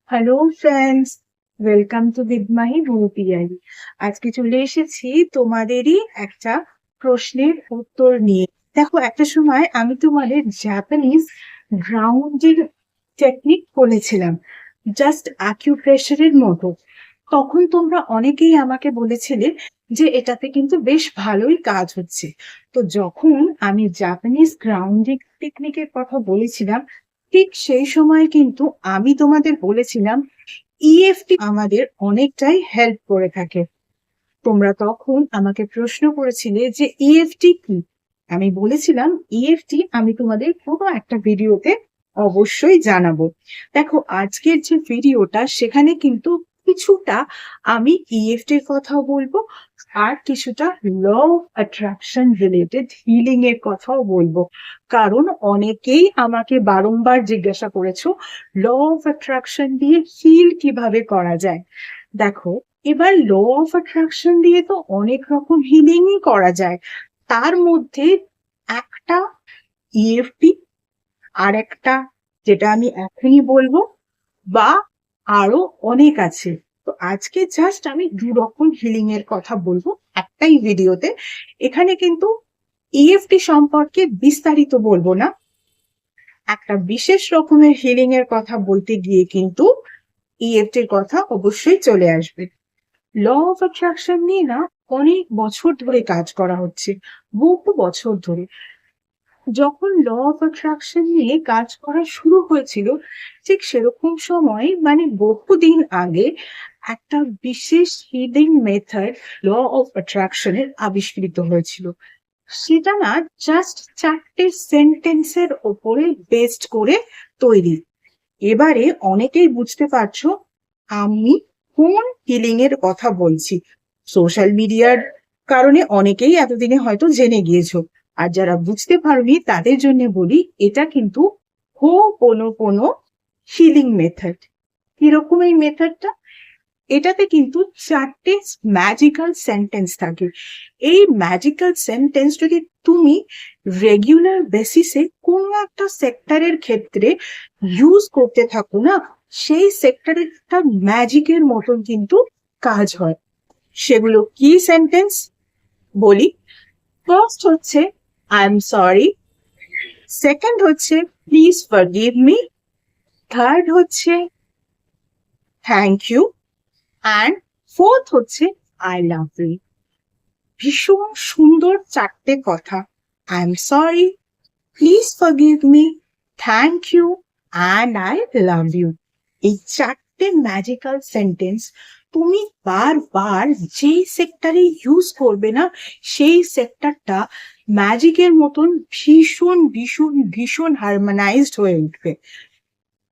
Hello friends, welcome to বিদমাহি ভূপিয়ারি। আজকে চলে এসেছি তোমাদেরই একটা প্রশ্নের উত্তর নিয়ে। দেখো, একটা সময় আমি তোমাদের জাপানিজ গ্রাউন্ডিং টেকনিক বলেছিলাম, জাস্ট আকিউপ্রেশারের মতো। তখন তোমরা অনেকেই আমাকে বলেছিলে যে এটাতে কিন্তু বেশ ভালোই কাজ হচ্ছে। তো যখন আমি জাপানিজ গ্রাউন্ডিং টেকনিকের কথা বলেছিলাম, ঠিক সেই সময় কিন্তু আমি তোমাদের বলেছিলাম ইএফটি আমাদের অনেকটাই হেল্প করে থাকে। তোমরা তখন আমাকে প্রশ্ন করেছিলে যে ইএফটি কি। আমি বলেছিলাম ইএফটি আমি তোমাদের কোনো একটা ভিডিওতে অবশ্যই জানাবো। দেখো, আজকের যে ভিডিওটা সেখানে কিন্তু কিছুটা আমি ইএফটির কথাও বলবো, আর কিছুটা law of attraction related healing এর কথাও বলবো। কারণ অনেকেই আমাকে বারংবার জিজ্ঞাসা করেছো ল অফ অ্যাট্রাকশন দিয়ে হিল কিভাবে করা যায়। দেখো, এবার ল অফ অ্যাট্রাকশন দিয়ে তো অনেক রকম হিলিংই করা যায়। তার মধ্যে একটা ইএফটি, আর একটা যেটা আমি এখনই বলবো, বা আরো অনেক আছে। তো আজকে জাস্ট আমি দু রকম হিলিং এর কথা বলবো একটাই ভিডিওতে। এখানে কিন্তু ইএফটি সম্পর্কে বিস্তারিত বলবো না। একটা বিশেষ রকমের হিলিং এর কথা বলতে গিয়ে কিন্তু ইএফটির কথা অবশ্যই চলে আসবে। ল অফ অ্যাট্রাকশন নিয়ে না অনেক বছর ধরে কাজ করা হচ্ছে, বহু বছর ধরে। যখন ল অফ অ্যাট্রাকশন নিয়ে কাজ করা শুরু হয়েছিল, ঠিক সেরকম সময় মানে বহুদিন আগে একটা বিশেষ হিলিং মেথড ল অফ অ্যাট্রাকশনের আবিষ্কৃত হয়েছিল। সেটা না জাস্ট চারটে সেন্টেন্সের ওপরে বেসড করে তৈরি। এবারে অনেকেই বুঝতে পারছো আমি কোন হিলিং এর কথা বলছি। সোশ্যাল মিডিয়ার কারণে অনেকেই এতদিনে হয়তো জেনে গিয়েছো। আর যারা বুঝতে পারোনি তাদের জন্য বলি, এটা কিন্তু কোনো হিলিং মেথড। কিরকম এই মেথডটা? এটাতে কিন্তু চারটে ম্যাজিক্যাল সেন্টেন্স থাকে। এই ম্যাজিক্যাল সেন্টেন্স যদি তুমি রেগুলার বেসিসে কোনো একটা সেক্টরের ক্ষেত্রে ইউজ করতে থাকো না, সেই সেক্টরের একটা ম্যাজিকের মতন কিন্তু কাজ হয়। সেগুলো কি সেন্টেন্স বলি। ফার্স্ট হচ্ছে আই এম সরি, সেকেন্ড হচ্ছে প্লিজ ফরগিভ মি, থার্ড হচ্ছে থ্যাংক ইউ, অ্যান্ড ফোর্থ হচ্ছে আই লাভ ইউ। ভীষণ সুন্দর চারটে কথা। I am sorry, please forgive me, thank you, and I love you. এই চারটে ম্যাজিক্যাল সেন্টেন্স তুমি বারবার যেই সেক্টরে ইউজ করবে না, সেই সেক্টরটা ম্যাজিকের মতন ভীষণ ভীষণ ভীষণ হারমোনাইজড হয়ে উঠবে।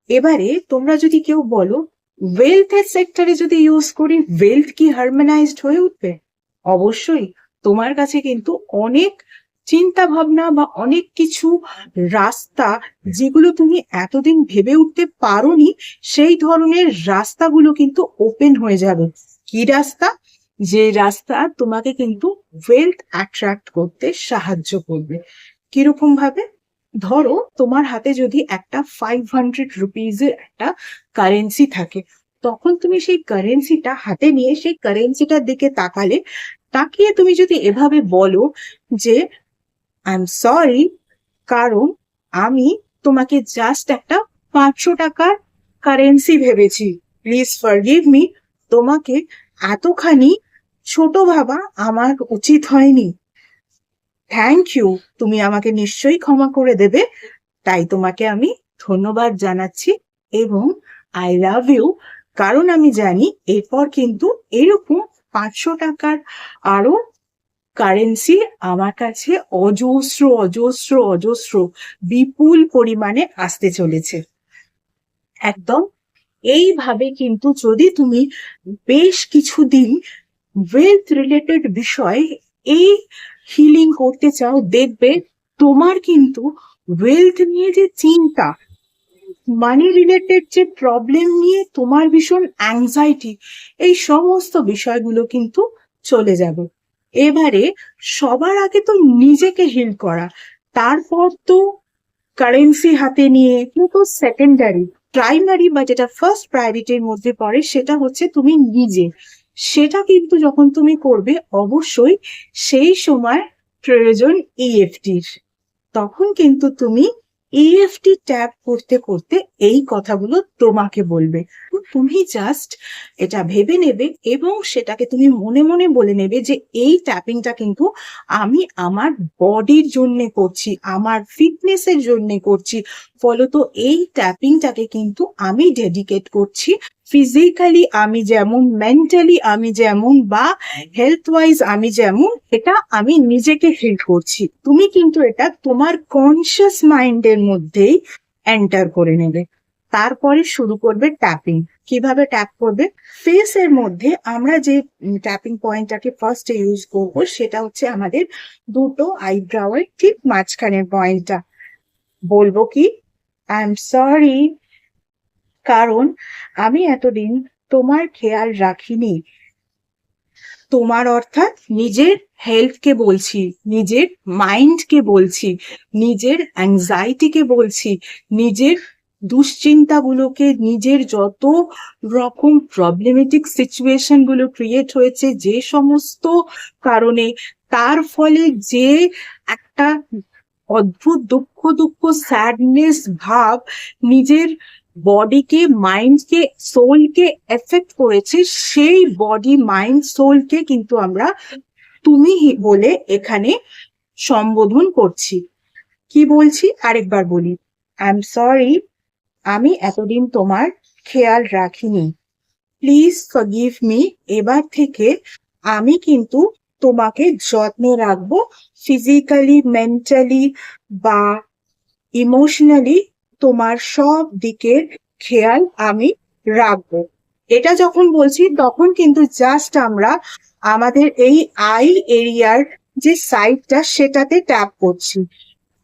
এবারে তোমরা যদি কেউ বলো ওয়েলথের সেক্টরে যদি ইউজ করি ওয়েলথ কি হারমোনাইজড হয়ে উঠবে? অবশ্যই। তোমার কাছে কিন্তু অনেক চিন্তা ভাবনা বা অনেক কিছু রাস্তা, যেগুলো তুমি এতদিন ভেবে উঠতে পারোনি, সেই ধরনের রাস্তাগুলো কিন্তু ওপেন হয়ে যাবে। কি রাস্তা? যে রাস্তা তোমাকে কিন্তু ওয়েলথ অ্যাট্রাক্ট করতে সাহায্য করবে। কিরকম ভাবে? ধরো তোমার হাতে যদি একটা 500 রুপিজের একটা কারেন্সি থাকে, তখন তুমি সেই কারেন্সিটা হাতে নিয়ে সেই কারেন্সিটার দিকে তাকালে, তাকিয়ে তুমি যদি এভাবে বলো যে আই এম সরি, কারণ আমি তোমাকে জাস্ট একটা 500 টাকার কারেন্সি ভেবেছি, প্লিজ ফরগিভ মি, তোমাকে এতখানি ছোট ভাবা আমার উচিত হয়নি, থ্যাংক ইউ, তুমি আমাকে নিশ্চয়ই ক্ষমা করে দেবে, তাই তোমাকে আমি ধন্যবাদ জানাচ্ছি, এবং আই লাভ ইউ, কারণ আমি জানি এরপর কিন্তু এরকম 500 টাকার আরো কারেন্সি আমার কাছে অজস্র অজস্র অজস্র বিপুল পরিমাণে আসতে চলেছে। একদম এইভাবে কিন্তু যদি তুমি বেশ কিছুদিন ওয়েলথ রিলেটেড বিষয় এই হিলিং করতে চাও, দেখবে তোমার কিন্তু ওয়েলথ নিয়ে যে চিন্তা, মানি রিলেটেড যে প্রবলেম নিয়ে তোমার ভীষণ অ্যাংজাইটি, এই সমস্ত বিষয়গুলো কিন্তু চলে যাবে। এবারে সবার আগে তো নিজেকে হিল করা, তারপর তো কারেন্সি হাতে নিয়ে কিন্তু সেকেন্ডারি। প্রাইমারি বা যেটা ফার্স্ট প্রায়োরিটির মধ্যে পড়ে সেটা হচ্ছে তুমি নিজে। সেটা কিন্তু যখন তুমি করবে অবশ্যই সেই সময় প্রয়োজন ইএফটির। তখন কিন্তু তুমি ইএফটি ট্যাপ করতে করতে এই কথাগুলো তোমাকে বলবে। তো তুমি জাস্ট এটা ভেবে নেবে এবং সেটাকে তুমি মনে মনে বলে নেবে যে এই ট্যাপিংটা কিন্তু আমি আমার বডির জন্য করছি, আমার ফিটনেসের জন্য করছি। ফলত এই ট্যাপিংটাকে কিন্তু আমি ডেডিকেট করছি ফিজিক্যালি আমি যেমন, মেন্টালি আমি যেমন, বা হেলথ ওয়াইজ আমি যেমন, এটা আমি নিজেকে ফিল করছি। তুমি কিন্তু এটা তোমার কনসিয়াস মাইন্ডের মধ্যেই এন্টার করে নেবে। তারপরে শুরু করবে ট্যাপিং। কিভাবে ট্যাপ করবে? ফেসের মধ্যে আমরা যে ট্যাপিং পয়েন্টটাকে ফার্স্টে ইউজ করবো সেটা হচ্ছে আমাদের দুটো আইব্রাওয়ের ঠিক মাঝখানের পয়েন্টটা। বলবো কি, আই এম সরি, কারণ আমি এতদিন তোমার খেয়াল রাখিনি। তোমার অর্থাৎ নিজের হেলথকে বলছি, নিজের মাইন্ডকে বলছি, নিজের অ্যাংজাইটিকে বলছি, নিজের দুশ্চিন্তাগুলোকে, নিজের যত রকম প্রবলেমেটিক সিচুয়েশন গুলো ক্রিয়েট হয়েছে যে সমস্ত কারণে, তার ফলে যে একটা অদ্ভুত দুঃখ দুঃখ স্যাডনেস ভাব নিজের বডিকে, মাইন্ডকে, সোলকে এফেক্ট করেছে, সেই বডি মাইন্ড সোলকে কিন্তু আমরা তুমি বলে এখানে সম্বোধন করছি। কি বলছি আরেকবার বলি, আই এম সরি, আমি এতদিন তোমার খেয়াল রাখিনি, প্লিজ ফরগিভ মি। এবার থেকে আমি কিন্তু তোমাকে যত্নে রাখবো, ফিজিক্যালি, মেন্টালি বা ইমোশনালি তোমার সব দিকের খেয়াল আমি রাখবো। এটা যখন বলছি তখন কিন্তু জাস্ট আমরা আমাদের এই আই এরিয়ার যে সাইডটা সেটাতে ট্যাপ করছি।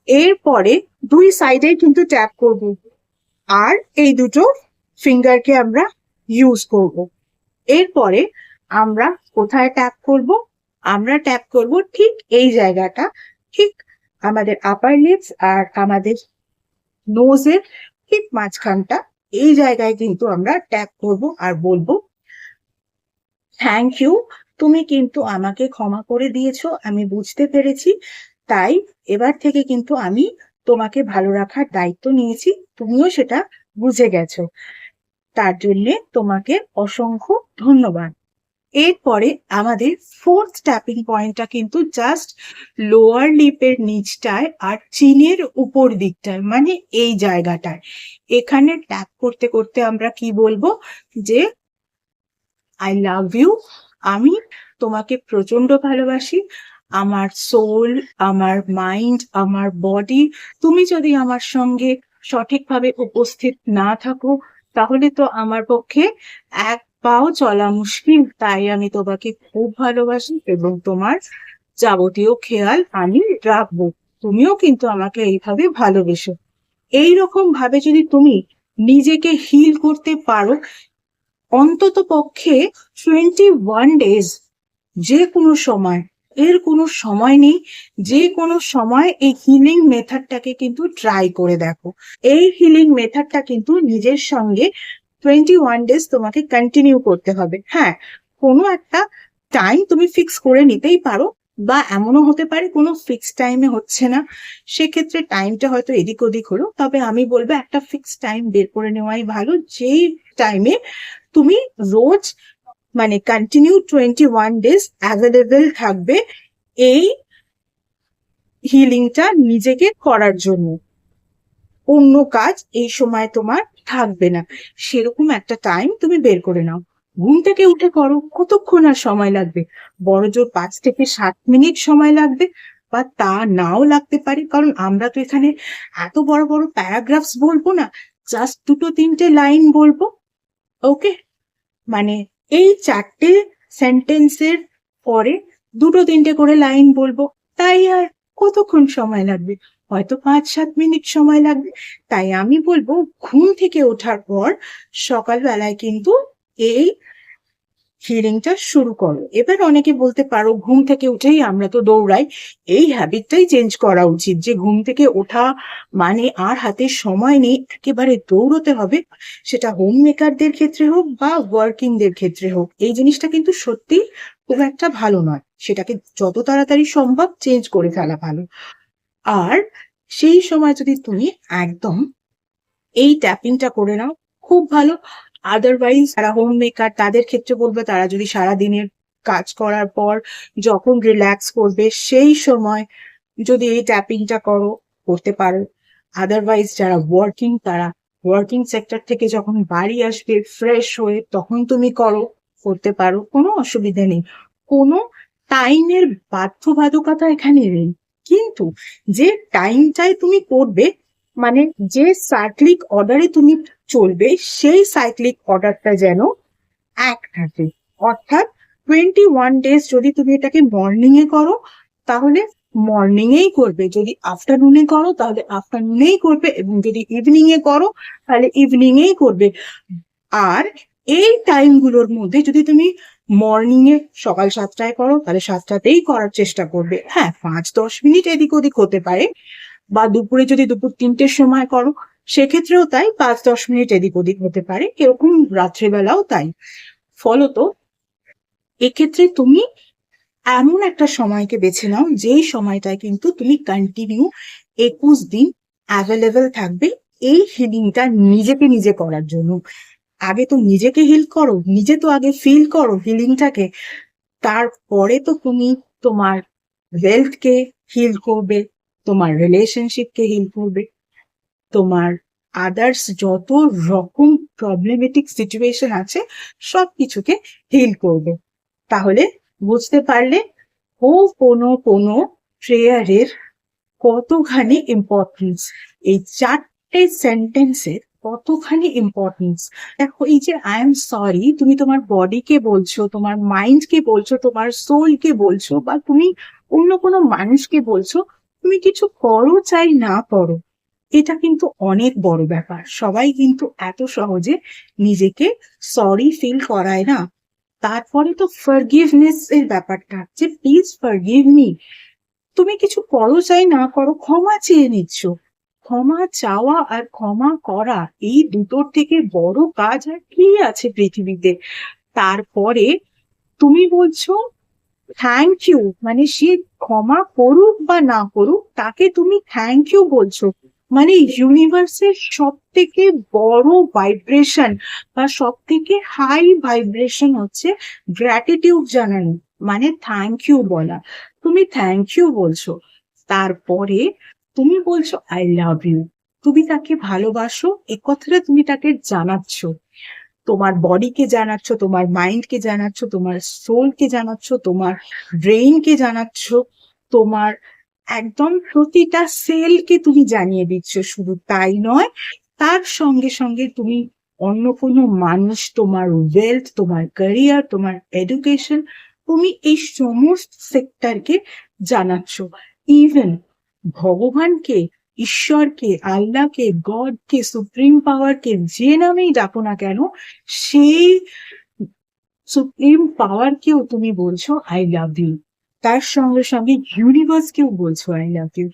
এরপরে দুই সাইডে কিন্তু ট্যাপ করব, আর এই দুটো ফিঙ্গারকে আমরা ইউজ করব। এরপরে আমরা কোথায় ট্যাপ করব? আমরা ট্যাপ করব ঠিক এই জায়গাটা, ঠিক আমাদের আপার লিপস আর আমাদের নোজের ঠিক মাঝখানটা। এই জায়গায় কিন্তু আমরা ট্যাপ করব আর বলবো থ্যাংক ইউ, তুমি কিন্তু আমাকে ক্ষমা করে দিয়েছো, আমি বুঝতে পেরেছি। তাই এবার থেকে কিন্তু আমি তোমাকে ভালো রাখার দায়িত্ব নিয়েছি, তুমিও সেটা বুঝে গেছো। তার জন্য তোমাকে অসংখ্য ধন্যবাদ। এরপরে আমাদের ফোর্থ ট্যাপিং পয়েন্টটা কিন্তু জাস্ট লোয়ার লিপের নিচটায় আর চিনের উপর দিকটায়, মানে এই জায়গাটায়। এখানে ট্যাপ করতে করতে আমরা কি বলবো যে আই লাভ ইউ, আমি তোমাকে প্রচন্ড ভালোবাসি, আমার সোল, আমার মাইন্ড, আমার বডি। তুমি যদি আমার সঙ্গে সঠিকভাবে উপস্থিত না থাকো তাহলে তো আমার পক্ষে এক পাও চলা মুশকিল। তাই আমি তোমাকে খুব ভালোবাসি এবং তোমার যাবতীয় খেয়াল আমি রাখবো। তুমিও কিন্তু আমাকে এইভাবে ভালোবেসো। এইরকম ভাবে যদি তুমি নিজেকে হিল করতে পারো অন্তত পক্ষে 21 ডেজ, যে কোনো সময়, এর কোনো সময় নেই, যে কোনো সময় এই হিলিং মেথডটাকে কিন্তু ট্রাই করে দেখো। এই হিলিং মেথডটা কিন্তু নিজের সঙ্গে 21 ডেজ তোমাকে কন্টিনিউ করতে হবে। হ্যাঁ, কোনো একটা টাইম তুমি ফিক্স করে নিতেই পারো, বা এমনও হতে পারে কোনো ফিক্স টাইমে হচ্ছে না, সেক্ষেত্রে টাইমটা হয়তো এদিক ওদিক হলো। তবে আমি বলবো একটা ফিক্স টাইম বের করে নেওয়াই ভালো, যেই টাইমে তুমি রোজ মানে কন্টিনিউ 21 ডেজ অ্যাভেলেবেল থাকবে এই হিলিংটা নিজেকে করার জন্য। অন্য কাজ এই সময় তোমার থাকবে না, সেরকম একটা টাইম তুমি বের করে নাও। ঘুম থেকে উঠে করো, কতক্ষণ আর সময় লাগবে? বড় জোর 5 থেকে 7 মিনিট সময় লাগবে, বা তা নাও লাগতে পারে, কারণ আমরা তো এখানে এত বড় বড় প্যারাগ্রাফস বলবো না, জাস্ট দুটো তিনটে লাইন বলবো। ওকে, মানে এই 4টে সেন্টেন্সের পরে দুটো তিনটে করে লাইন বলবো, তাই আর কতক্ষণ সময় লাগবে? হয়তো 5-7 মিনিট সময় লাগবে। তাই আমি বলবো ঘুম থেকে ওঠার পর সকালবেলায় কিন্তু এই হিলিংটা শুরু করো। এবার অনেকে বলতে পারো ঘুম থেকে উঠেই আমরা তো দৌড়াই, এই হ্যাবিটটাই চেঞ্জ করা উচিত, যে ঘুম থেকে ওঠা মানে আর হাতে সময় নেই, একেবারে দৌড়তে হবে। সেটা হোম মেকারদের ক্ষেত্রে হোক বা ওয়ার্কিংদের ক্ষেত্রে হোক, এই জিনিসটা কিন্তু সত্যি খুব একটা ভালো নয়। সেটাকে যত তাড়াতাড়ি সম্ভব চেঞ্জ করে ফেলা ভালো। আর সেই সময় যদি তুমি একদম এই ট্যাপিংটা করে নাও, খুব ভালো। আদারওয়াইজ যারা হোম মেকার তাদের ক্ষেত্রে বলবে, তারা যদি সারাদিনের কাজ করার পর যখন রিল্যাক্স করবে সেই সময় যদি এই ট্যাপিংটা করতে পারো। আদারওয়াইজ যারা ওয়ার্কিং, তারা ওয়ার্কিং সেক্টর থেকে যখন বাড়ি আসবে ফ্রেশ হয়ে, তখন তুমি করতে পারো, কোনো অসুবিধা নেই। কোনো টাইমের বাধ্যবাধকতা এখানে নেই। কিন্তু যে টাইমটায় তুমি করবে, মানে যে সাইক্লিক অর্ডারে তুমি চলবে, সেই সাইক্লিক অর্ডারটা যেন এক থাকে। অর্থাৎ 21 ডেজ যদি তুমি এটাকে মর্নিং এ করো, তাহলে মর্নিং এই করবে, যদি আফটারনুনে করো তাহলে আফটারনুনেই করবে, এবং যদি ইভিনিং এ করো তাহলে ইভিনিং এই করবে। আর এই টাইমগুলোর মধ্যে যদি তুমি মর্নিং এ সকাল 7টায় করো, তাহলে 7টাতেই করার চেষ্টা করবে। হ্যাঁ, 5-10 মিনিট এদিক ওদিক হতে পারে। বা দুপুরে যদি দুপুর 3টের সময় করো, সেক্ষেত্রেও তাই, 5-10 মিনিট এদিক ওদিক হতে পারে, এরকম রাত্রিবেলাও তাই। ফলত এক্ষেত্রে তুমি এমন একটা সময়কে বেছে নাও, যেই সময়টায় কিন্তু তুমি কন্টিনিউ 21 দিন অ্যাভেলেবেল থাকবে এই হিলিংটা নিজেকে নিজে করার জন্য। আগে তো নিজেকে হিল করো, নিজে তো আগে ফিল করো হিলিংটাকে, তারপরে তো তুমি তোমার হেলথকে হিল করবে, তোমার রিলেশনশিপকে হিল করবে, তোমার আদার্স যত রকম প্রবলেমেটিক সিচুয়েশন আছে সবকিছুকে হিল করবে। তাহলে বুঝতে পারলে ও কোনো প্রেয়ারের কতখানি ইম্পর্টেন্স, এই 4টে সেন্টেন্সের কতখানি ইম্পর্টেন্স। দেখো, এই যে আই এম সরি তুমি তোমার বডিকে বলছো, তোমার মাইন্ডকে বলছো, তোমার সোলকে বলছো, বা তুমি অন্য কোনো মানুষকে বলছো, তুমি কিছু করো চাই না করো, এটা কিন্তু অনেক বড় ব্যাপার। সবাই কিন্তু এত সহজে নিজেকে সরি ফিল করায় না। তারপরে তো ফরগিভনেস এর ব্যাপারটা, যে প্লিজ ফরগিভ মি। তুমি কিছু করো চাই না করো, ক্ষমা চেয়ে নিচ্ছ। ক্ষমা চাওয়া আর ক্ষমা করা, এই দুটোর থেকে বড় কাজ আর কি আছে পৃথিবীতে? তারপরে তুমি বলছো থ্যাংক ইউ, মানে সে ক্ষমা করুক বা না করুক, তাকে তুমি থ্যাংক ইউ বলছো। মানে ইউনিভার্সের সব থেকে বড় ভাইব্রেশন বা সব থেকে হাই ভাইব্রেশন হচ্ছে গ্র্যাটিটিউড জানানো, মানে থ্যাংক ইউ বলা। তুমি থ্যাংক ইউ বলছো, তারপরে তুমি বলছো আই লাভ ইউ। তুমি তাকে ভালোবাসো, এ কথাটা তুমি তাকে জানাচ্ছ, তোমার বডিকে জানাচ্ছ, তোমার মাইন্ডকে জানাচ্ছ, তোমার সোলকে জানাচ্ছ, তোমার ব্রেইনকে জানাচ্ছ, তোমার একদম প্রতিটা সেলকে তুমি জানিয়ে দিচ্ছ। শুধু তাই নয়, তার সঙ্গে সঙ্গে তুমি অন্য কোনো মানুষ, তোমার ওয়েলথ, তোমার ক্যারিয়ার, তোমার এডুকেশন, তুমি এই সমস্ত সেক্টরকে জানাচ্ছ। ইভেন ভগবানকে, ঈশ্বরকে, আল্লাহকে, গডকে, সুপ্রিম পাওয়ারকে, যে নামেই ডাকো না কেন, সেই সুপ্রিম পাওয়ারকেও তুমি বলছো আই লাভ ইউ। তার সঙ্গে সঙ্গে ইউনিভার্সকেও বলছো আই লাভ ইউ।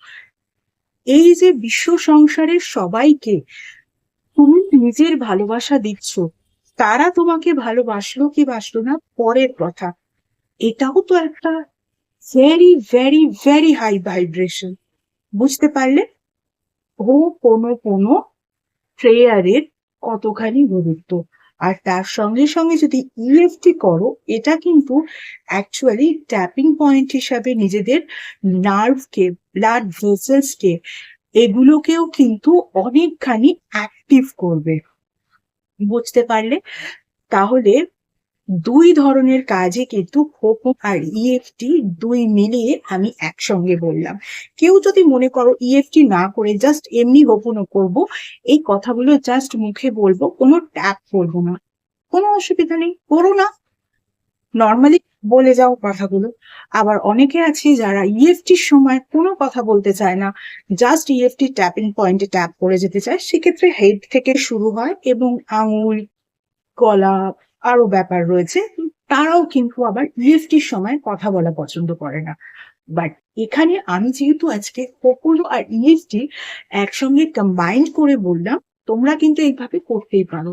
এই যে বিশ্ব সংসারের সবাইকে তুমি নিজের ভালোবাসা দিচ্ছ, তারা তোমাকে ভালোবাসলো কি বাসলো না পরের কথা, এটাও তো একটা very very very high vibration. বুঝতে পারলে ও কোনো প্রেয়ারের কতখানি গুরুত্ব। আর তার সঙ্গে সঙ্গে যদি ইএফটি করো, এটা কিন্তু অ্যাকচুয়ালি ট্যাপিং পয়েন্ট হিসাবে নিজেদের নার্ভকে, ব্লাড ভেসেলসকে, এগুলোকেও কিন্তু অনেকখানি অ্যাক্টিভ করবে। বুঝতে পারলে? তাহলে দুই ধরনের কাজে কিন্তু হোপো আর ইএফটি দুই মিলিয়ে আমি একসঙ্গে বললাম। কেউ যদি মনে করো ইএফটি না করে জাস্ট এমনি হোপনো করব, এই কথাগুলো জাস্ট মুখে বলবো, কোনো ট্যাপ করবো না, কোনো অসুবিধা নেই, করো না, নর্মালি বলে যাও কথাগুলো। আবার অনেকে আছে যারা ইএফটির সময় কোনো কথা বলতে চায় না, জাস্ট ইএফটি ট্যাপিং পয়েন্টে ট্যাপ করে যেতে চায়, সেক্ষেত্রে হেড থেকে শুরু হয় এবং আঙুল, গলা, আরো ব্যাপার রয়েছে, তারাও কিন্তু আবার ইএসটির সময় কথা বলা পছন্দ করে না। বাট এখানে আমি যেহেতু আজকে কোকোলো আর ইএসটি একসঙ্গে কম্বাইন্ড করে বললাম, তোমরা কিন্তু এইভাবে করতেই পারো।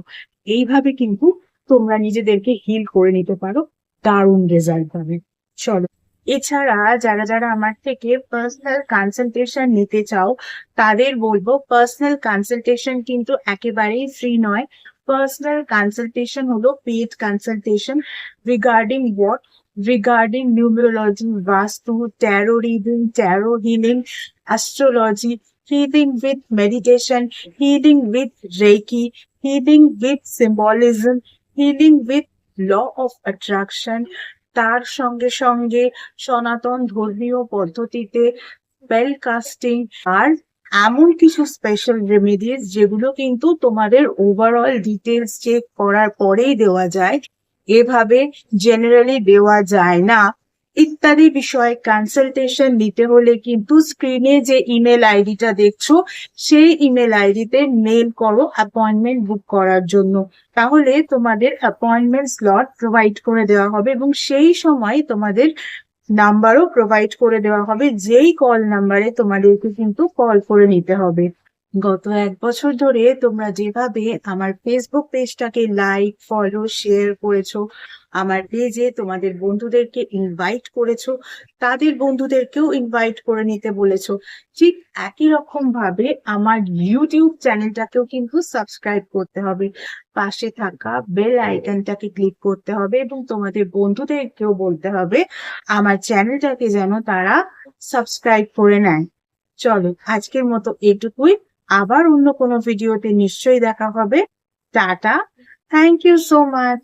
এইভাবে কিন্তু তোমরা নিজেদেরকে হিল করে নিতে পারো, দারুণ রেজাল্ট পাবে। চলো, এছাড়া যারা যারা আমার থেকে পার্সোনাল কনসালটেশন নিতে চাও, তাদের বলবো পার্সোনাল কনসালটেশন কিন্তু একেবারেই ফ্রি নয়। পার্সোনাল কনসালটেশন হলো paid consultation. Regarding what? Regarding numerology, Vastu, tarot reading, tarot healing, astrology, healing with meditation, healing with Reiki, healing with symbolism, healing with law of attraction, তার সঙ্গে সঙ্গে সনাতন ধর্মীয় পদ্ধতিতে স্পেল কাস্টিং, আর এমন কিছু স্পেশাল রেমেডিস যেগুলো কিন্তু তোমাদের ওভারঅল ডিটেলস চেক করার পরেই দেওয়া যায়, এভাবে জেনারেলি দেওয়া যায় না, ইত্যাদি বিষয়ে কনসালটেশন নিতে হলে কিন্তু স্ক্রিনে যে ইমেল আইডিটা দেখছো, সেই ইমেল আইডিতে মেল করো অ্যাপয়েন্টমেন্ট বুক করার জন্য। তাহলে তোমাদের অ্যাপয়েন্টমেন্ট স্লট প্রোভাইড করে দেওয়া হবে এবং সেই সময় তোমাদের নাম্বারও প্রোভাইড করে দেওয়া হবে, যেই কল নাম্বারে তোমাদেরকে কিন্তু কল করে নিতে হবে। গত 1 বছর ধরে তোমরা যেভাবে আমার ফেসবুক পেজটাকে লাইক, ফলো, শেয়ার করেছো, আমার পেজে তোমাদের বন্ধুদেরকে ইনভাইট করেছো, তাদের বন্ধুদেরকেও ইনভাইট করে নিতে বলেছো, ঠিক একই রকম ভাবে আমার ইউটিউব চ্যানেলটাকেও কিন্তু সাবস্ক্রাইব করতে হবে। পাশে থাকা বেল আইকনটাকে ক্লিক করতে হবে এবং তোমাদের বন্ধুদেরকেও বলতে হবে আমার চ্যানেলটাকে যেন তারা সাবস্ক্রাইব করে নেয়। চলো, আজকের মতো এটুকুই। আবার অন্য কোনো ভিডিওতে নিশ্চয়ই দেখা হবে। Tata, thank you so much.